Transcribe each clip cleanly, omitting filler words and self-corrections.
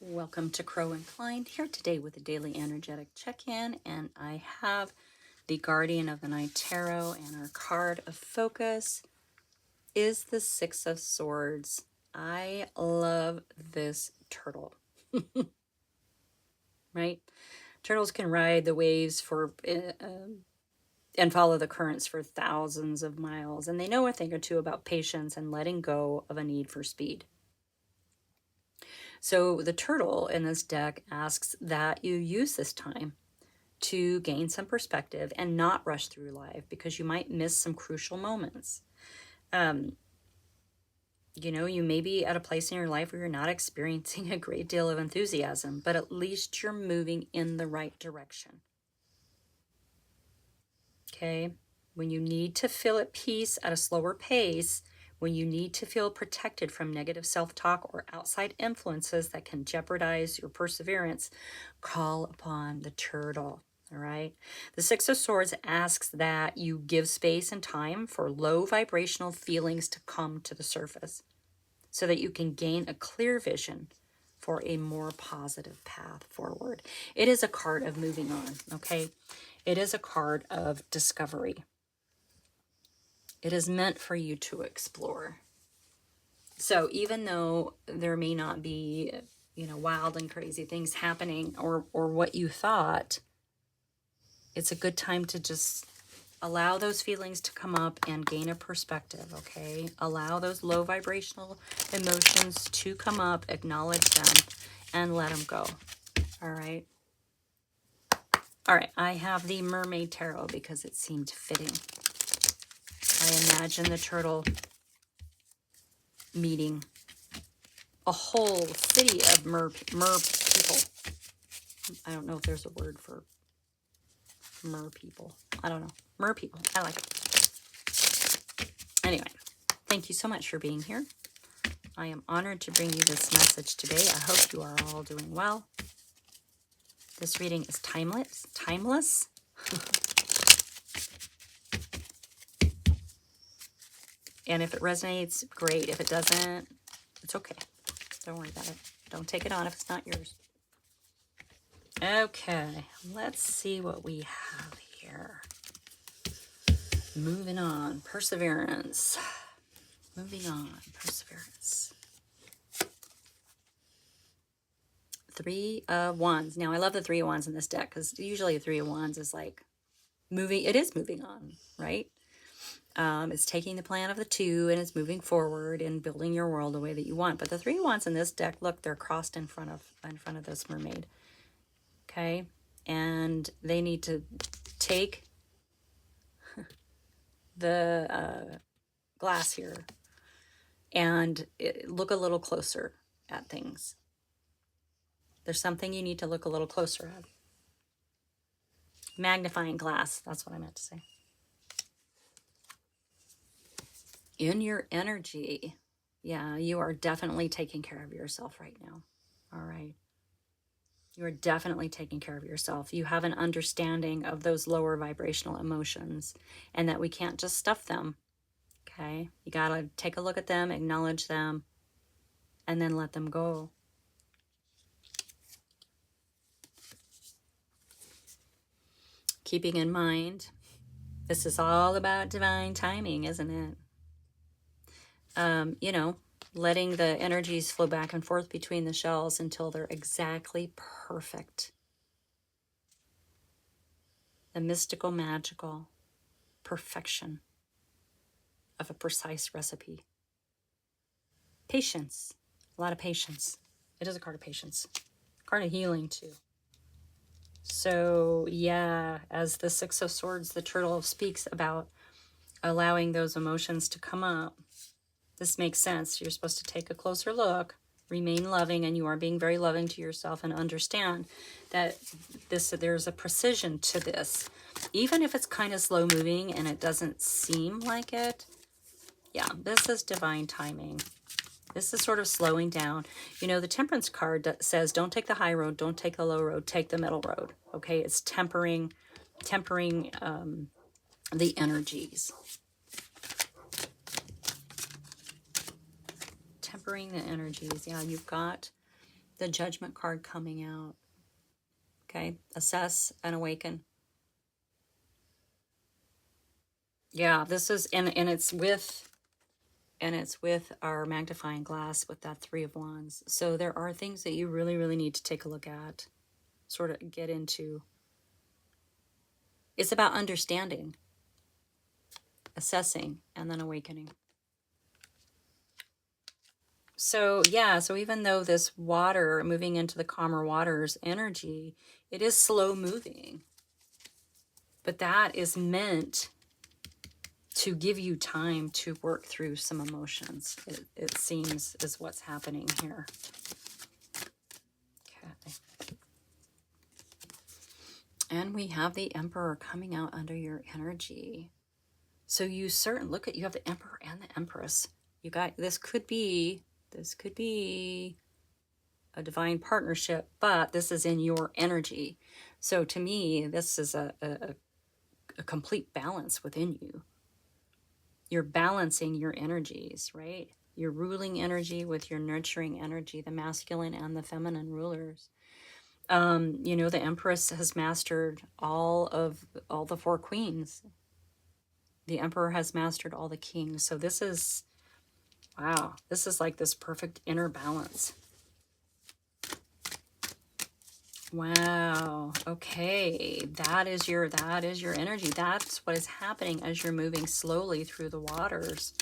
Welcome to Crow Inclined, here today with a daily energetic check-in, and I have the Guardian of the Night Tarot, and our card of focus is the Six of Swords. I love this turtle, right? Turtles can ride the waves and follow the currents for thousands of miles, and they know a thing or two about patience and letting go of a need for speed. So the turtle in this deck asks that you use this time to gain some perspective and not rush through life, because you might miss some crucial moments. You may be at a place in your life where you're not experiencing a great deal of enthusiasm, but at least you're moving in the right direction. Okay? When you need to feel at peace at a slower pace, when you need to feel protected from negative self-talk or outside influences that can jeopardize your perseverance, call upon the turtle. All right. The Six of Swords asks that you give space and time for low vibrational feelings to come to the surface so that you can gain a clear vision for a more positive path forward. It is a card of moving on. Okay. It is a card of discovery. It is meant for you to explore. So even though there may not be, wild and crazy things happening or what you thought, it's a good time to just allow those feelings to come up and gain a perspective, okay? Allow those low vibrational emotions to come up, acknowledge them, and let them go, all right? All right, I have the Mermaid Tarot because it seemed fitting. I imagine the turtle meeting a whole city of mer people. I don't know if there's a word for mer people. I don't know. Mer people. I like it. Anyway, thank you so much for being here. I am honored to bring you this message today. I hope you are all doing well. This reading is timeless. And if it resonates, great. If it doesn't, it's okay. Don't worry about it. Don't take it on if it's not yours. Okay, let's see what we have here. Moving on, perseverance. Moving on, perseverance. Three of Wands. Now, I love the Three of Wands in this deck because usually a Three of Wands is like moving. It is moving on, right? It's taking the plan of the two and it's moving forward and building your world the way that you want. But the Three of Wands in this deck, look, they're crossed in front of this mermaid. Okay, and they need to take the glass here and look a little closer at things. There's something you need to look a little closer at. Magnifying glass, that's what I meant to say. In your energy, yeah, you are definitely taking care of yourself right now. All right. You are definitely taking care of yourself. You have an understanding of those lower vibrational emotions and that we can't just stuff them. Okay. You got to take a look at them, acknowledge them, and then let them go. Keeping in mind, this is all about divine timing, isn't it? Letting the energies flow back and forth between the shells until they're exactly perfect. The mystical, magical perfection of a precise recipe. Patience. A lot of patience. It is a card of patience. Card of healing, too. So, yeah, as the Six of Swords, the turtle speaks about allowing those emotions to come up. This makes sense. You're supposed to take a closer look, remain loving, and you are being very loving to yourself, and understand that there's a precision to this. Even if it's kind of slow moving and it doesn't seem like it, yeah, this is divine timing. This is sort of slowing down. The Temperance card says, don't take the high road, don't take the low road, take the middle road. Okay, it's tempering the energies. Tempering the energies. Yeah, you've got The Judgment card coming out. Okay, assess and awaken. Yeah, this is, and it's with our magnifying glass with that Three of Wands. So there are things that you really, really need to take a look at, sort of get into. It's about understanding, assessing, and then awakening. So yeah, so even though this water, moving into the calmer waters energy, it is slow moving. But that is meant to give you time to work through some emotions. It seems is what's happening here. Okay. And we have the Emperor coming out under your energy. So you look at, you have the Emperor and the Empress. You got, this could be a divine partnership, but this is in your energy. So to me, this is a complete balance within you. You're balancing your energies, right? Your ruling energy with your nurturing energy, the masculine and the feminine rulers. You know, the Empress has mastered all the four queens. The Emperor has mastered all the kings. So this is, wow, this is like this perfect inner balance. Wow. Okay. That is your energy. That's what is happening as you're moving slowly through the waters.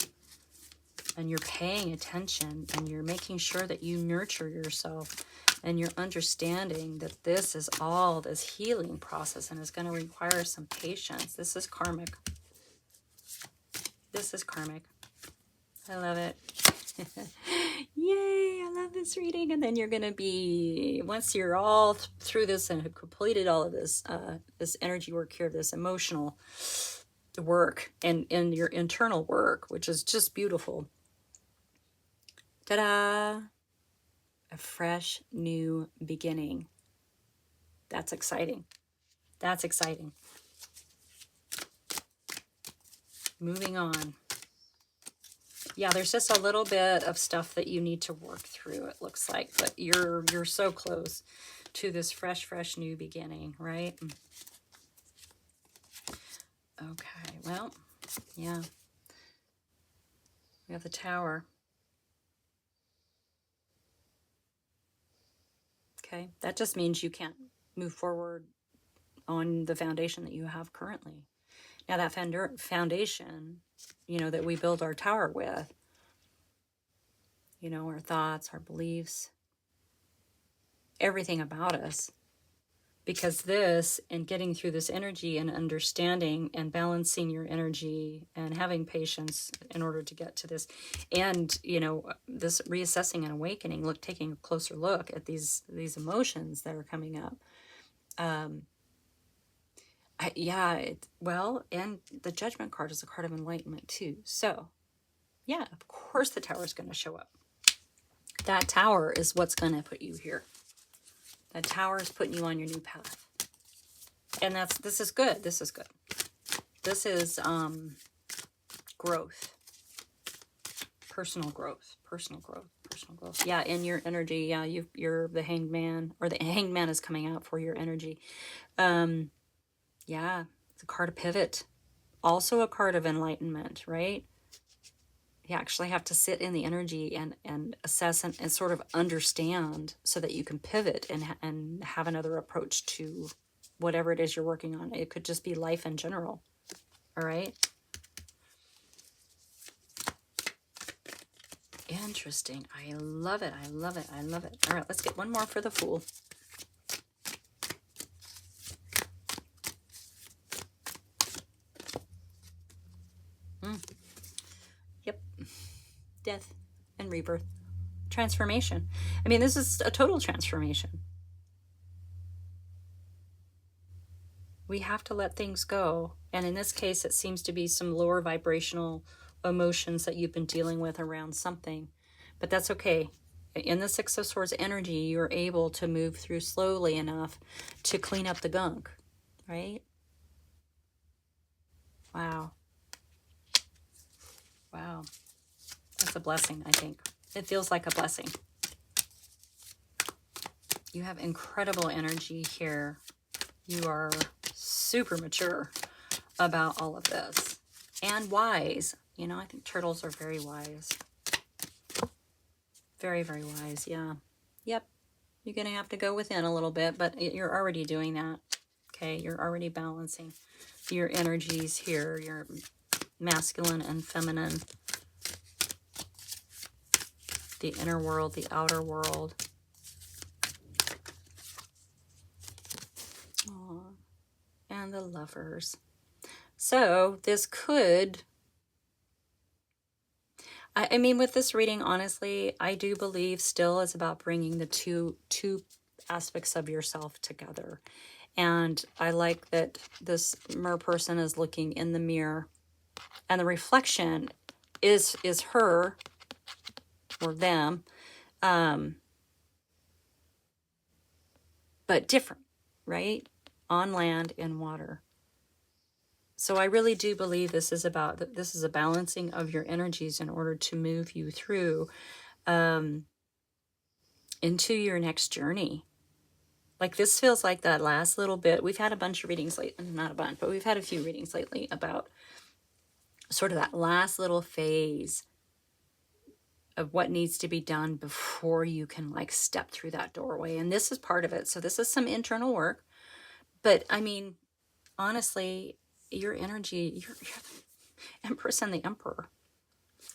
And you're paying attention and you're making sure that you nurture yourself, and you're understanding that this is all this healing process and is going to require some patience. This is karmic. This is karmic. I love it. Yay, I love this reading. And then you're going to be, once you're all through this and have completed all of this, this energy work here, this emotional work and your internal work, which is just beautiful. Ta-da! A fresh new beginning. That's exciting. That's exciting. Moving on. Yeah, there's just a little bit of stuff that you need to work through, it looks like, but you're so close to this fresh new beginning, right? Okay, well, yeah. We have the Tower. Okay, that just means you can't move forward on the foundation that you have currently. Now that foundation, you know, that we build our tower with, you know, our thoughts, our beliefs, everything about us. Because this, and getting through this energy and understanding and balancing your energy and having patience in order to get to this, and, you know, this reassessing and awakening, taking a closer look at these emotions that are coming up. Well, and the Judgment card is a card of enlightenment too. So, yeah, of course the Tower is going to show up. That Tower is what's going to put you here. That Tower is putting you on your new path. And this is good. This is good. This is growth. Personal growth. Personal growth. Personal growth. Yeah, in your energy. Yeah, you're the Hanged Man, or the Hanged Man is coming out for your energy. Yeah, it's a card of pivot. Also a card of enlightenment, right? You actually have to sit in the energy and assess and sort of understand so that you can pivot and have another approach to whatever it is you're working on. It could just be life in general. All right. Interesting. I love it. I love it. I love it. All right, let's get one more for the Fool. Yep. Death and rebirth. Transformation. I mean, this is a total transformation. We have to let things go. And in this case, it seems to be some lower vibrational emotions that you've been dealing with around something. But that's okay. In the Six of Swords energy, you're able to move through slowly enough to clean up the gunk, right? Wow. Wow. That's a blessing, I think. It feels like a blessing. You have incredible energy here. You are super mature about all of this. And wise. You know, I think turtles are very wise. Very, very wise, yeah. Yep. You're going to have to go within a little bit, but you're already doing that. Okay, you're already balancing your energies here, your masculine and feminine, the inner world, the outer world. Aww. And the Lovers. So this could, I mean, with this reading, honestly, I do believe still it's about bringing the two aspects of yourself together. And I like that this mer person is looking in the mirror, and the reflection is her or them, but different, right? On land, in water. So I really do believe this is a balancing of your energies in order to move you through into your next journey. Like, this feels like that last little bit. We've had a bunch of readings lately, not a bunch, but we've had a few readings lately about sort of that last little phase of what needs to be done before you can like step through that doorway. And this is part of it. So this is some internal work. But I mean, honestly, your energy, you're the Empress and the Emperor.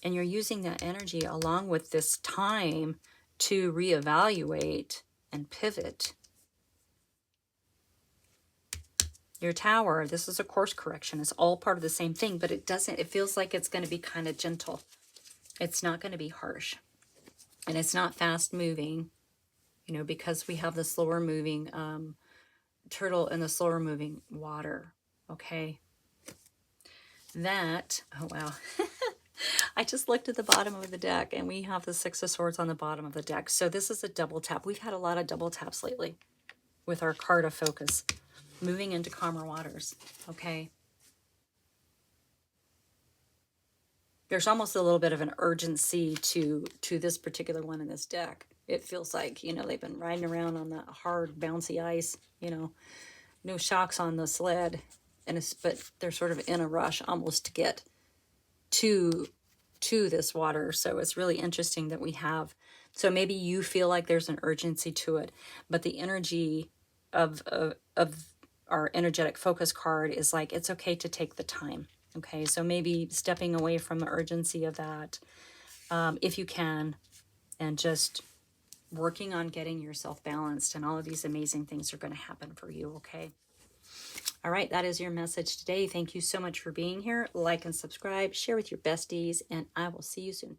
And you're using that energy along with this time to reevaluate and pivot. Your Tower, this is a course correction. It's all part of the same thing, but it feels like it's going to be kind of gentle. It's not going to be harsh. And it's not fast moving, you know, because we have the slower moving turtle and the slower moving water. Okay. That, oh wow. I just looked at the bottom of the deck and we have the Six of Swords on the bottom of the deck. So this is a double tap. We've had a lot of double taps lately with our card of focus. Moving into calmer waters, okay? There's almost a little bit of an urgency to this particular one in this deck. It feels like, you know, they've been riding around on that hard, bouncy ice, you know, no shocks on the sled, but they're sort of in a rush almost to get to this water. So it's really interesting that we have, so maybe you feel like there's an urgency to it, but the energy of our energetic focus card is like, it's okay to take the time. Okay, so maybe stepping away from the urgency of that, if you can, and just working on getting yourself balanced, and all of these amazing things are going to happen for you, okay? All right, that is your message today. Thank you so much for being here. Like and subscribe, share with your besties, and I will see you soon.